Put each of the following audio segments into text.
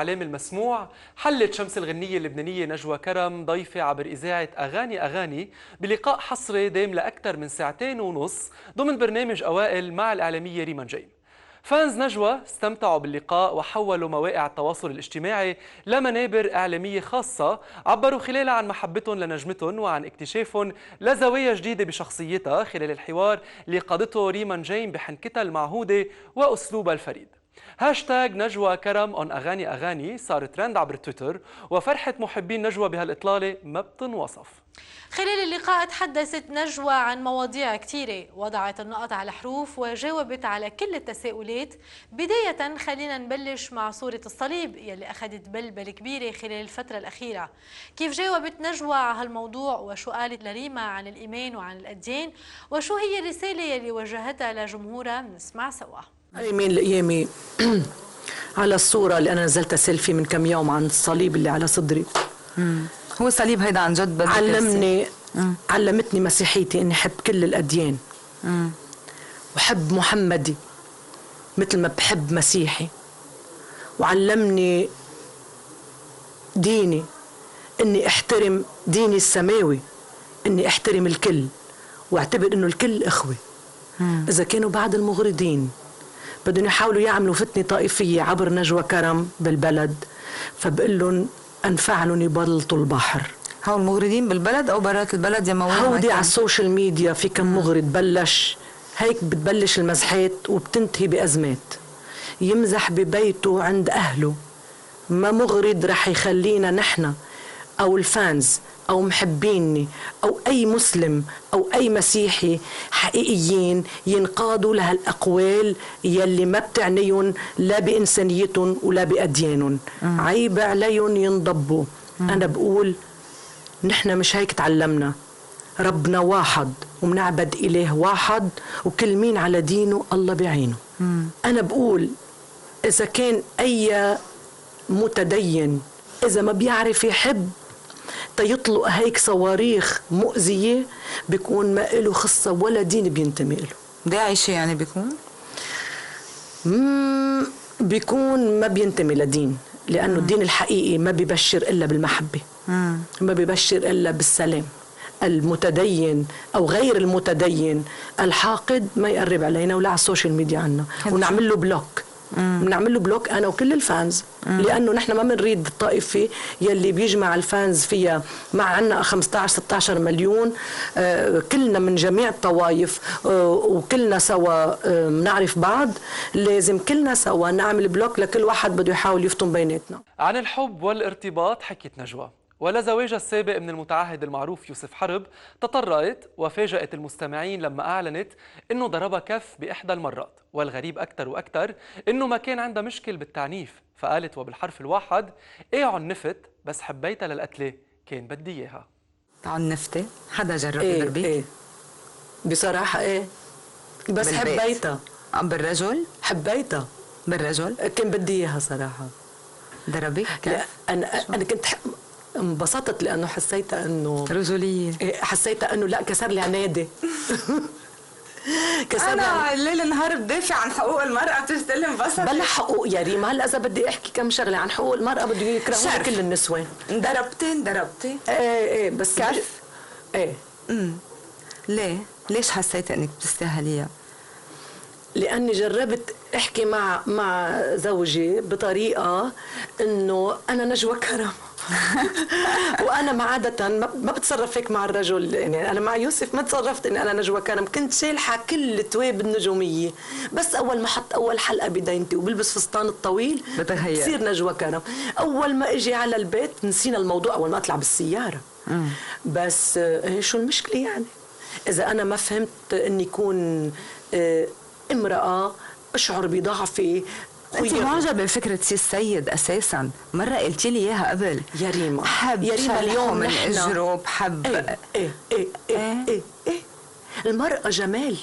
الإعلام المسموع حلت شمس الغنية اللبنانية نجوى كرم ضيفة عبر إذاعة أغاني بلقاء حصري دام لأكثر من 2.5 ساعة ضمن برنامج أوائل مع الإعلامية ريما جيم. فانز نجوى استمتعوا باللقاء وحولوا مواقع التواصل الاجتماعي لمنابر إعلامية خاصة عبروا خلالها عن محبتهم لنجمتهم وعن اكتشافهم لزوايا جديدة بشخصيتها خلال الحوار اللي قادته ريما جيم بحنكتها المعهودة وأسلوبها الفريد. هاشتاج نجوى كرم اون أغاني صار ترند عبر تويتر، وفرحة محبين نجوى بهالإطلالة ما بتنوصف. خلال اللقاء تحدثت نجوى عن مواضيع كثيرة، وضعت النقط على حروف وجاوبت على كل التساؤلات. بداية خلينا نبلش مع صورة الصليب يلي أخذت بلبلة كبيرة خلال الفترة الأخيرة. كيف جاوبت نجوى على هالموضوع وشو قالت لريما عن الإيمان وعن الأديان وشو هي الرسالة يلي وجهتها لجمهورها؟ بنسمع سوا. يمين لأيامي على الصورة اللي أنا نزلتها سيلفي من كم يوم عن الصليب اللي على صدري. هو الصليب هيدا عن جد علمتني مسيحيتي إني أحب كل الأديان وحب محمدي مثل ما بحب مسيحي، وعلمني ديني إني أحترم ديني السماوي، إني أحترم الكل واعتبر إنه الكل إخوة. إذا كانوا بعض المغردين بدهم يحاولوا يعملوا فتنة طائفية عبر نجوى كرم بالبلد، فبقول لهم أنفعلهم يبلطوا البحر. هو المغردين بالبلد أو برات البلد يا مواد؟ هودي على السوشيال ميديا في كم مغرد بلش هيك، بتبلش المزحات وبتنتهي بأزمات. يمزح ببيته عند أهله، ما مغرد رح يخلينا نحن أو الفانز أو محبيني أو أي مسلم أو أي مسيحي حقيقيين ينقادوا لهالأقوال يلي ما بتعنيهم لا بإنسانيتهم ولا بأديانهم. عيب عليهم ينضبوا. أنا بقول نحن مش هيك تعلمنا، ربنا واحد ومنعبد إله واحد وكل مين على دينه الله بعينه. أنا بقول إذا كان أي متدين إذا ما بيعرف يحب تيطلق هيك صواريخ مؤذية بيكون ما له خصة ولا دين بينتمي له. داعش يعني بيكون ما بينتمي لدين، لأنه الدين الحقيقي ما بيبشر إلا بالمحبة، ما بيبشر إلا بالسلام. المتدين أو غير المتدين الحاقد ما يقرب علينا ولا على السوشيال ميديا عنا، ونعمل له بلوك. بنعمل له بلوك انا وكل الفانز، لانه نحن ما بنريد الطائفه يلي بيجمع الفانز فيها مع عنا 15-16 مليون، كلنا من جميع الطوائف وكلنا سوا بنعرف بعض. لازم كلنا سوا نعمل بلوك لكل واحد بده يحاول يفطن بيناتنا. عن الحب والارتباط حكيت نجوى، ولزواجها السابق من المتعهد المعروف يوسف حرب تطرقت وفاجأت المستمعين لما أعلنت إنه ضربها كف بإحدى المرات، والغريب أكثر وأكثر إنه ما كان عندها مشكل بالتعنيف، فقالت وبالحرف الواحد: إيه عنفت بس حبيتها للقتلة كان بدي إياها. عنفتي؟ حدا جرب يضربك؟ إيه بصراحة إيه، بس بالبيت. حبيتها. بالرجل؟ حبيتها بالرجل؟ كان بدي إياها صراحة. ضربك كيف؟ أنا كنت انبسطت لانه حسيت انه رجوليه، حسيت انه لا كسر لي عنادي. كسر انا الليل نهار بدافع عن حقوق المراه، بتستلم انبسطت. بلا حقوق يا ريما. هلا اذا بدي احكي كم شغله عن حقوق المراه بده يكرهوا كل النسوان. انضربتي؟ ايه بس كيف؟ ايه ليش حسيتي انك بتستاهليها؟ لاني جربت احكي مع زوجي بطريقه انه انا نجوى كرم وانا عاده ما بتصرف هيك مع الرجل. يعني انا مع يوسف ما تصرفت اني انا نجوى كرم، كنت شالحه كل تواب النجوميه، بس اول ما حط اول حلقه بدينتي وبلبس فستان الطويل بتصير نجوى كرم. اول ما اجي على البيت نسينا الموضوع اول ما اطلع بالسياره. بس شو المشكله يعني اذا انا ما فهمت اني يكون امرأة أشعر بضعفي. أنت معجبة بفكرة سي السيد أساساً؟ مرة قلتي لي إياها قبل. يا ريما يا ريما اليوم من أجره بحب. إيه. المرأة جمال،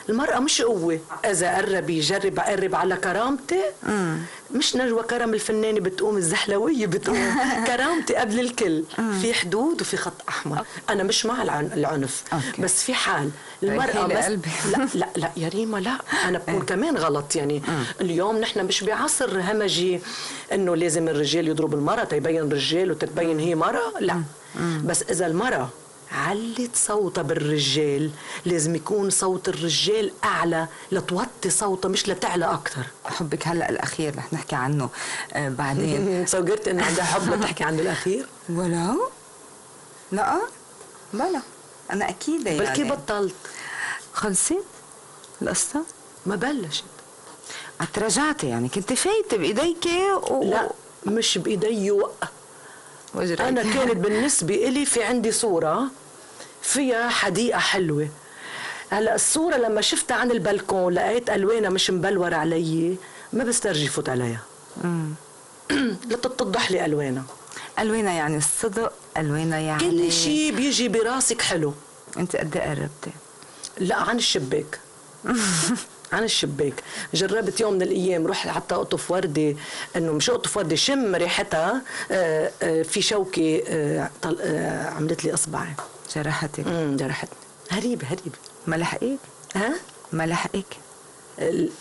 المرأة مش قوة. إذا قرب يجرب أقرب على كرامتي، مش نجوى كرم الفنانة بتقوم الزحلوية بتقوم كرامتي قبل الكل. في حدود وفي خط أحمر. أنا مش مع العنف، بس في حال المرأة بس لا لا لا يا ريما، لا أنا بكون كمان غلط يعني. اليوم نحن مش بعصر همجي إنه لازم الرجال يضرب المرأة تيبين رجال وتتبين هي مرأة، لا. بس إذا المرأة علت صوتها بالرجال لازم يكون صوت الرجال أعلى لتوطي صوتها مش لتعلى أكتر. حبك هلأ الأخير رح نحكي عنه بعدين. صورت إنه عندها حب لتحكي عن الأخير؟ ولا لا بلا أنا أكيد يعني بلكي بطلت. خلصت القصة؟ ما بلشت. تراجعتي يعني كنت فايتة بإيديكي لا مش بإيدي أنا كانت بالنسبة إلي في عندي صورة فيها حديقة حلوة. هلا الصورة لما شفتها عن البلكون لقيت ألوانها مش مبلورة علي، ما بسترجي فوت عليها. لتتضح لي ألوانها. ألوانها يعني الصدق، ألوانها يعني كل شيء بيجي براسك حلو. أنت قد ايه قربتي؟ لا عن الشباك. عن الشباك. جربت يوم من الايام رحت حتى اقطف ورده، انه مش اقطف ورده شم ريحتها، في شوكه عملت لي اصبعي. جرحتك؟ جرحتني. هريبه هريبه. ما لحقك؟ ها؟ ما لحقك؟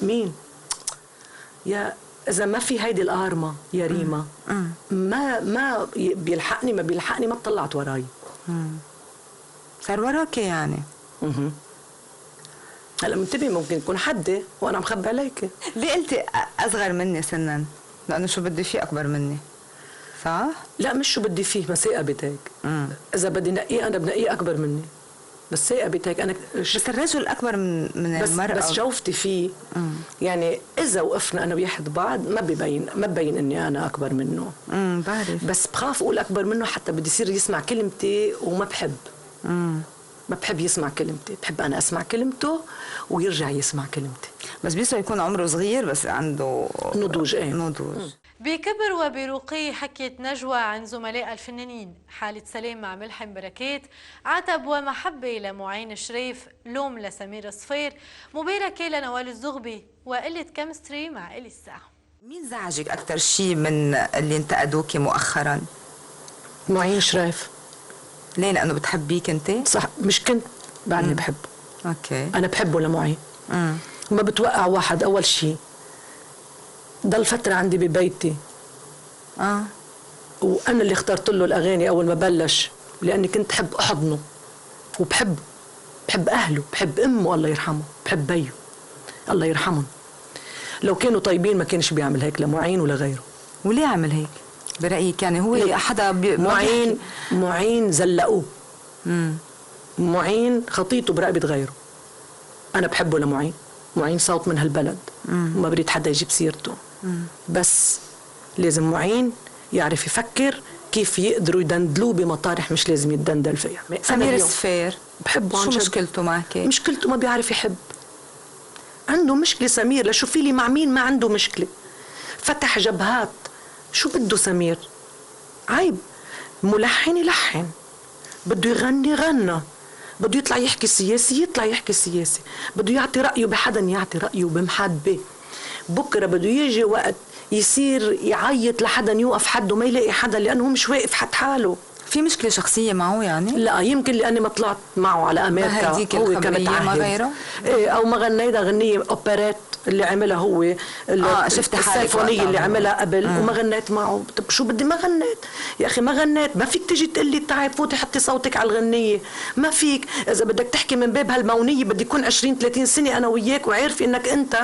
مين؟ يا اذا ما في هيدي القارمه يا ريما ما بيلحقني، ما بيلحقني، ما طلعت وراي. صار وراكي يعني. هلا منتبه ممكن يكون حدي وانا مخبي عليك. ليه قلتي اصغر مني سنا؟ لانه شو بدي فيه اكبر مني، صح؟ لا مش شو بدي فيه، بس ثقبت هيك. اذا بدي نقيه انا بنقيه اكبر مني، بس ثقبت هيك. انا بس الرجل اكبر من المرأة. بس شوفتي فيه. يعني اذا وقفنا انا وياحد بعض ما ببين اني انا اكبر منه. بعرف. بس بخاف اقول اكبر منه حتى بدي يصير يسمع كلمتي وما بحب. ما بحب يسمع كلمتي، بحب أنا أسمع كلمته ويرجع يسمع كلمتي. بس بيصير يكون عمره صغير بس عنده نضوج. ايه نضوج. بكبر وبرقي حكيت نجوى عن زملاء الفنانين، حالة سلام مع ملحم بركات، عتب ومحبة لمعين شريف، لوم لسمير صفير، مباركة لنوال الزغبي، وقلة كيمستري مع إليسا. مين زعجك أكثر شيء من اللي انتقدوكي مؤخرا؟ معين شريف. ليه؟ لأنه بتحبيه انت؟ صح، مش كنت بعدني بحبه. اوكي. أنا بحبه لمعين. ما بتوقع واحد أول شيء ضل فترة عندي ببيتي. وأنا اللي اخترت له الأغاني أول ما بلش، لأني كنت أحب أحضنه وبحبه، بحب أهله، بحب أمه الله يرحمه، بحب بيه الله يرحمهم. لو كانوا طيبين ما كانش بيعمل هيك لمعين ولا غيره. وليه عمل هيك برأيك؟ يعني هو حدا معين زلقوه. معين خطيته برقبة غيره. أنا بحبه لمعين. معين صوت من هالبلد وما بريد حدا يجيب سيرته. بس لازم معين يعرف يفكر كيف يقدروا يدندلوه بمطارح مش لازم يتدندل فيها. سمير صفير بحبه. شو مشكلته معك؟ مشكلته ما بيعرف يحب. عنده مشكلة سمير. لشوفي لي مع مين ما عنده مشكلة. فتح جبهات. شو بده سمير؟ عيب. ملحن يلحن، بده يغني غنى، بده يطلع يحكي سياسي يطلع يحكي سياسي، بده يعطي رأيه بحدا يعطي رأيه بمحبة. بكرة بده يجي وقت يصير يعيط لحدا يوقف حده ما يلاقي حدا لأنه هو مش واقف حد حاله. في مشكلة شخصية معه يعني؟ لا يمكن لأني ما طلعت معه على أمريكا هو كمتعهد ما غيره. أو ما غنينا غنية أوبرات اللي عملها هو شفت السيمفونية اللي عملها قبل وما غنيت معه. طب شو بدي؟ ما غنيت يا أخي، ما غنيت. ما فيك تيجي تقول لي تعي فوتي حطي صوتك على الغنية، ما فيك. إذا بدك تحكي من باب هالمونية بدي يكون 20-30 سنة أنا وياك وعارف إنك أنت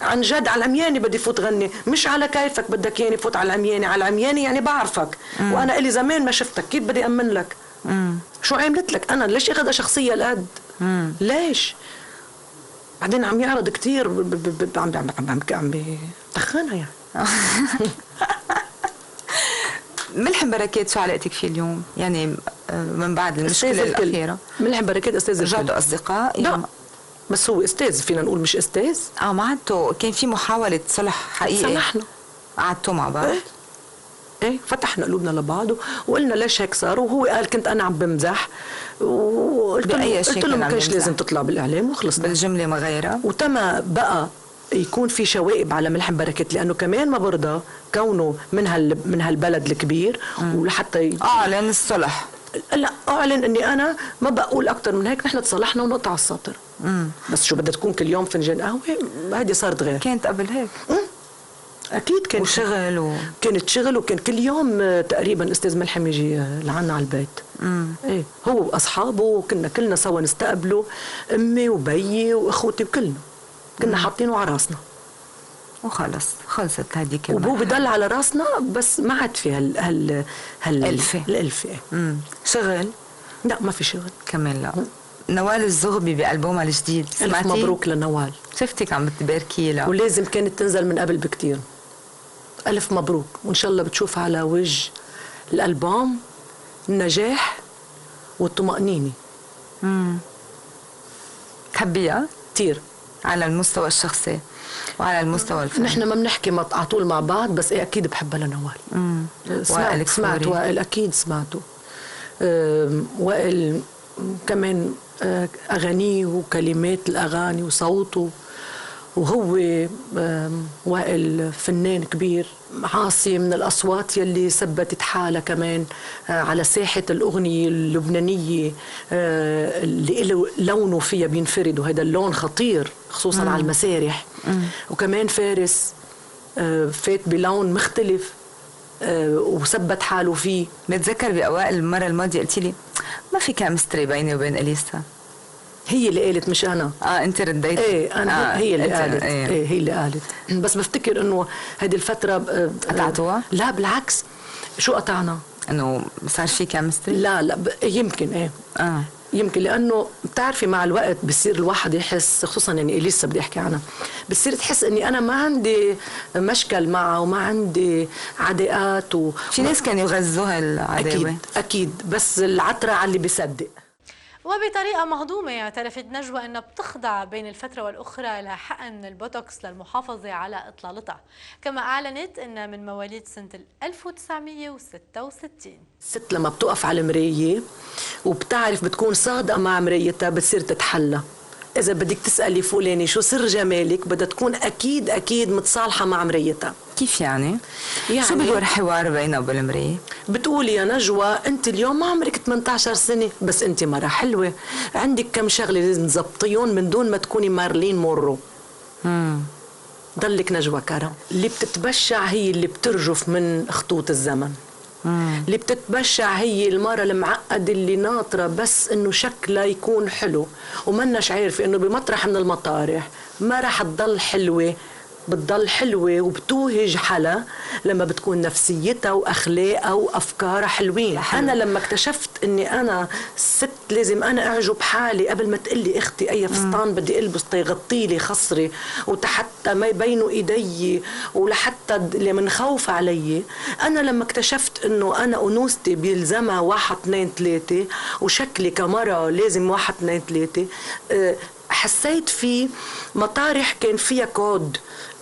عن جد على العمياني بدي فوت غني، مش على كيفك بدك ياني فوت على العمياني. على العمياني يعني بعرفك وأنا إلي زمان ما شفتك، كيف بدي أمن لك؟ شو عملت لك أنا؟ ليش أخذ شخصية القد؟ ليش؟ بعدين عم يعرض كتير عم بتخنها يعني. ملحم بركات شو علاقتك فيه اليوم؟ يعني من بعد المشكلة الأخيرة. ملحم بركات أستاذ. رجعتوا أصدقاء؟ لا بس هو أستاذ، فينا نقول مش أستاذ. ما عدتوا كان في محاولة صلح حقيقي؟ صلحنا. قعدتوا مع بعض؟ ايه فتحنا قلوبنا لبعض وقلنا ليش هيك صار، وهو قال كنت انا عم بمزح، وقلت له ما كانش لازم تطلع بالاعلام وخلصنا بالجمله ما غيرها. وتما بقى يكون في شوائب على ملحم بركات، لانه كمان ما برضى كونه من هالبلد الكبير ولحتى اعلن الصلح. لا اعلن اني انا ما بقول اكثر من هيك، نحن تصالحنا ونقطع السطر. بس شو بدها تكون كل يوم فنجان قهوه؟ هذه صارت غير. كانت قبل هيك اكيد كان وشغل كانت شغل، وكان كل يوم تقريبا استاذ ملحم يجي لعنا على البيت. ايه هو واصحابه، وكنا كلنا سوا نستقبله، امي وبيي واخوتي وكلنا كنا حاطينه على راسنا وخلص خلصت هذيك وهو بضل على راسنا، بس ما عاد في الألفة. شغل؟ لا ما في شغل كمان. لا نوال الزغبي بألبومها الجديد ألف مبروك لنوال. شفتك عم بتباركي لها، ولازم كانت تنزل من قبل بكتير. ألف مبروك، وإن شاء الله بتشوف على وجه الألبوم النجاح والطمأنينة. تحبيها؟ كتير على المستوى الشخصي وعلى المستوى الفني. نحن ما بنحكي على طول مع بعض، بس إيه أكيد بحبها لنوال. سمعت وائل، أكيد سمعته. وائل كمان أغانيه وكلمات الأغاني وصوته، وهو وائل فنان كبير عاصي من الأصوات يلي ثبتت حالها كمان على ساحة الأغنية اللبنانية، اللي له لونه فيها بينفرد، وهذا اللون خطير خصوصا على المسارح. وكمان فارس فات بلون مختلف وثبت حاله فيه. بتذكر بأوائل المرة الماضية قلتي لي ما في كيمستري بيني وبين أليسا. هي اللي قالت مش انا. انت رديتي. ايه انا هي اللي قالت. ايه هي اللي قالت. بس بفتكر انه هذه الفتره قطعتوها؟ لا بالعكس. شو قطعنا؟ انه صار في كيمستري؟ لا يمكن ايه يمكن، لانه بتعرفي مع الوقت بصير الواحد يحس، خصوصا يعني اليسا بدي احكي عنها، بصير تحس اني انا ما عندي مشكل معها وما عندي عداءات في ناس كانوا يغذوها العداوه. اكيد بس العترة على اللي بيصدق. وبطريقة مهضومة اعترفت نجوى أنها بتخضع بين الفترة والأخرى لحقن من البوتوكس للمحافظة على إطلالتها، كما أعلنت أنها من مواليد سنة 1966. الست لما بتقف على المراية وبتعرف بتكون صادقة مع مرايتها بتصير تتحلى. إذا بدك تسألي فلانة شو سر جمالك بدها تكون أكيد متصالحة مع مرايتها. كيف يعني شو بدور حوار بينها وبين المراية؟ بتقولي يا نجوى أنت اليوم ما عمرك 18 سنة، بس أنت مرة حلوة، عندك كم شغلة لازم تزبطيهم من دون ما تكوني مارلين مورو. ضلك نجوى كرم. اللي بتتبشع هي اللي بترجف من خطوط الزمن. اللي بتتبشع هي المرة المعقدة اللي ناطرة بس انه شكلها يكون حلو، ومناش عارفة انه بمطرح من المطارح ما راح تضل حلوة، بتضل حلوة وبتوهج حلا لما بتكون نفسيتها وأخلاقها وأفكارها حلوين. أنا لما اكتشفت أني أنا ست لازم أنا أعجب حالي قبل ما تقلي أختي أي فستان بدي ألبس تيغطي لي خصري وحتى ما يبينوا إيدي ولحتى اللي من خوف علي. أنا لما اكتشفت أنه أنا أنوثتي بيلزمها 1 2 3 وشكلي كمرة لازم 1 2 3، حسيت في مطارح كان فيها كود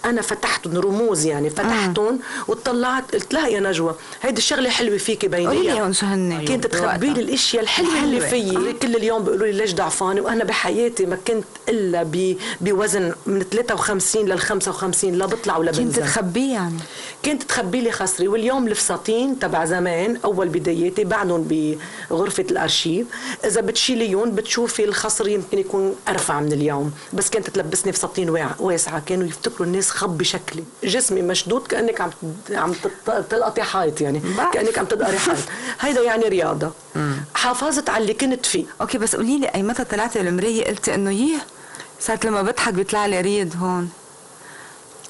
أنا فتحتهم رموز، يعني فتحتهم وطلعت قلت لها يا نجوى هيدي الشغلة حلوة فيكي بيني. قولي لي شو هن؟ كنت تخبي لي الأشياء الحلوة اللي فيي. كل اليوم بيقولوا لي ليش ضعفانة، وأنا بحياتي ما كنت إلا بوزن من 53 لل 55 لا بطلع ولا بنزل. كنت تخبي يعني؟ كنت تخبي لي خصري. واليوم الفساتين تبع زمان أول بداياتي بعدهم بغرفة الأرشيف، إذا بتشيليون بتشوفي الخصر يمكن يكون أرفع من اليوم، بس كانت تلبسني فساتين واسعة كانوا يفتكروا الناس خبي شكلي، جسمي مشدود كأنك عم تلقطي حائط، يعني كأنك عم تدقري حائط. هيدا يعني رياضة. حافظت على اللي كنت فيه. اوكي بس قولي لي اي متى طلعتي بالمراية قلتي انه صارت لما بضحك بيطلع لي ريد هون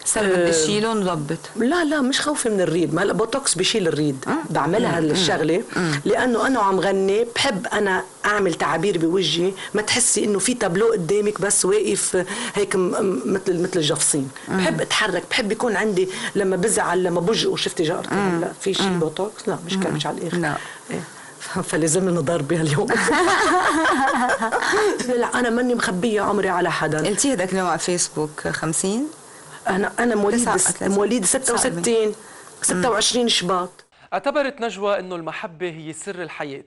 صار بدي اشيلهم ضبط؟ لا مش خوفي من الريد، ما بوتوكس بشيل الريد. بعملها الشغله لانه انا عم غني بحب انا اعمل تعابير بوجهي ما تحسي انه في تابلو قدامك بس واقف هيك مثل الجفصين. بحب اتحرك، بحب يكون عندي لما بزعل لما بجق وشفتي جارتي هلا في شيء بوتوكس لا مش كرمش على الاخر. لا فلازم نضرب بها اليوم. لا انا ماني مخبيه عمري على حدا. قلتي هذاك اليوم على فيسبوك 50. انا مواليد 66 26 شباط. اعتبرت نجوى أنه المحبة هي سر الحياة،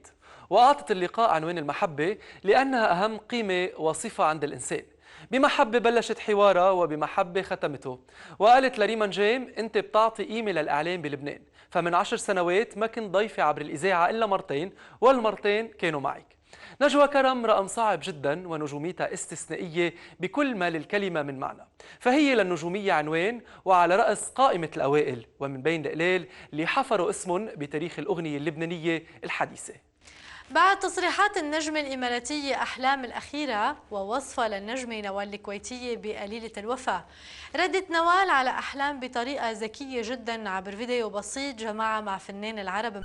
وأعطت اللقاء عنوان المحبة لأنها أهم قيمة وصفة عند الإنسان. بمحبة بلشت حوارها وبمحبة ختمته، وقالت لريمان جيم: أنت بتعطي قيمة للإعلام بلبنان، فمن 10 سنوات ما كنت ضيفة عبر الإذاعة إلا مرتين، والمرتين كانوا معك. نجوى كرم رقم صعب جدا، ونجوميتها استثنائية بكل ما للكلمة من معنى، فهي للنجومية عنوان وعلى رأس قائمة الأوائل، ومن بين القليل اللي حفروا اسمهم بتاريخ الأغنية اللبنانية الحديثة. بعد تصريحات النجمة الإماراتية أحلام الأخيرة ووصفها للنجمة نوال الكويتية بقليلة الوفاء، ردت نوال على أحلام بطريقة ذكية جدا عبر فيديو بسيط جمعها مع فنان العرب